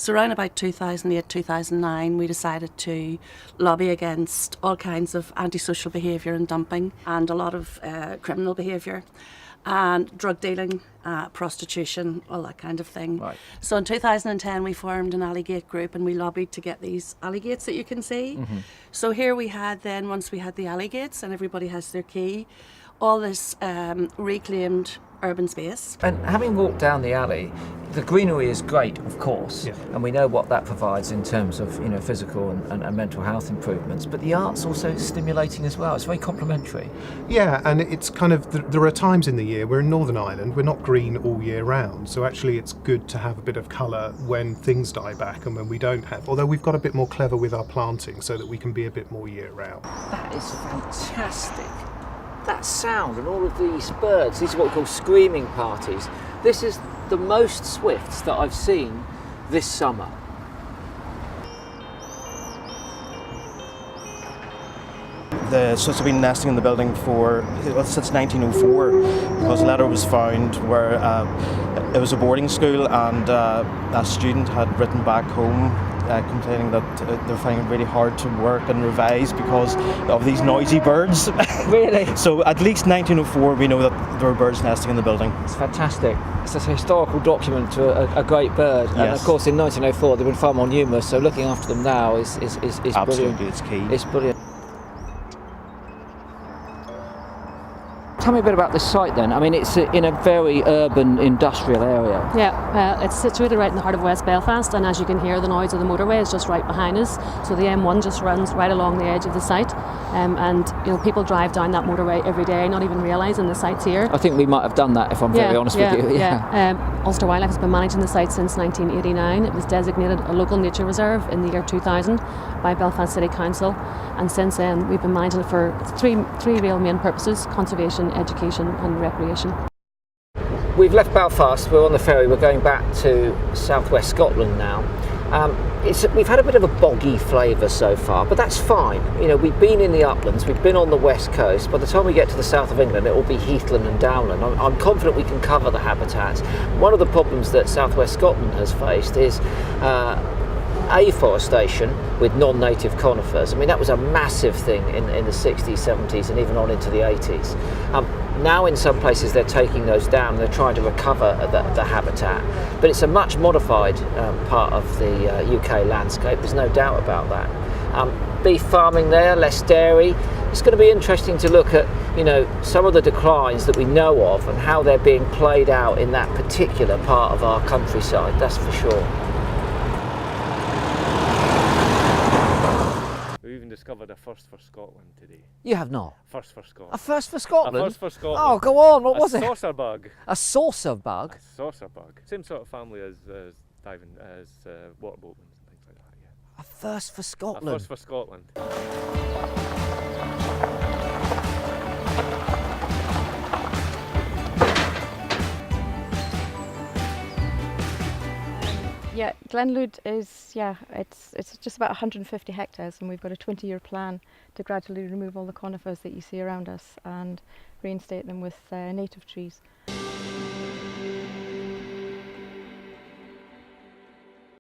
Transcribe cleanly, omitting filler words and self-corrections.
So around about 2008, 2009, we decided to lobby against all kinds of antisocial behaviour and dumping, and a lot of criminal behaviour and drug dealing, prostitution, all that kind of thing. Right. So in 2010 we formed an alley gate group and we lobbied to get these alley gates that you can see. So here we had then, once we had the alley gates and everybody has their key, all this reclaimed urban space. And having walked down the alley, the greenery is great, of course, and we know what that provides in terms of physical and mental health improvements, but the art's also stimulating as well. It's very complementary. Yeah, and it's kind of, there are times in the year, we're in Northern Ireland, we're not green all year round, so actually it's good to have a bit of colour when things die back and when we don't have, although we've got a bit more clever with our planting so that we can be a bit more year round. That is fantastic. That sound and all of these birds, these are what we call screaming parties. This is the most swifts that I've seen this summer. The swifts have been nesting in the building since 1904, because a letter was found where it was a boarding school and a student had written back home complaining that they're finding it really hard to work and revise because of these noisy birds. Really? So at least 1904 we know that there were birds nesting in the building. It's fantastic. It's a historical document to a great bird. Yes. And of course in 1904 they've been far more numerous, so looking after them now is Absolutely, brilliant. it's key. It's brilliant. Tell me a bit about this site then. I mean, it's in a very urban industrial area. Yeah, it's situated right in the heart of West Belfast, and as you can hear, the noise of the motorway is just right behind us. So the M1 just runs right along the edge of the site, and people drive down that motorway every day, not even realising the site's here. I think we might have done that, if I'm very honest with you. Ulster Wildlife has been managing the site since 1989. It was designated a local nature reserve in the year 2000 by Belfast City Council, and since then we've been managing it for three real main purposes: conservation, education and recreation. We've left Belfast, we're on the ferry, we're going back to southwest Scotland now. We've had a bit of a boggy flavour so far, but that's fine. We've been in the uplands, we've been on the west coast. By the time we get to the south of England, it will be heathland and downland. I'm confident we can cover the habitats. One of the problems that southwest Scotland has faced is afforestation with non-native conifers. I mean, that was a massive thing in the 60s, 70s and even on into the 80s. Now in some places they're taking those down, they're trying to recover the habitat, but it's a much modified part of the UK landscape, there's no doubt about that. Beef farming there, less dairy. It's going to be interesting to look at some of the declines that we know of and how they're being played out in that particular part of our countryside, that's for sure. Discovered a first for Scotland today. You have not? First for Scotland. A first for Scotland? A first for Scotland. Oh, go on, what was it? A saucer bug. A saucer bug? A saucer bug. Same sort of family as diving, as water boatmen and things like that, yeah. A first for Scotland? A first for Scotland. Yeah, Glenlude is, it's just about 150 hectares, and we've got a 20-year plan to gradually remove all the conifers that you see around us and reinstate them with native trees.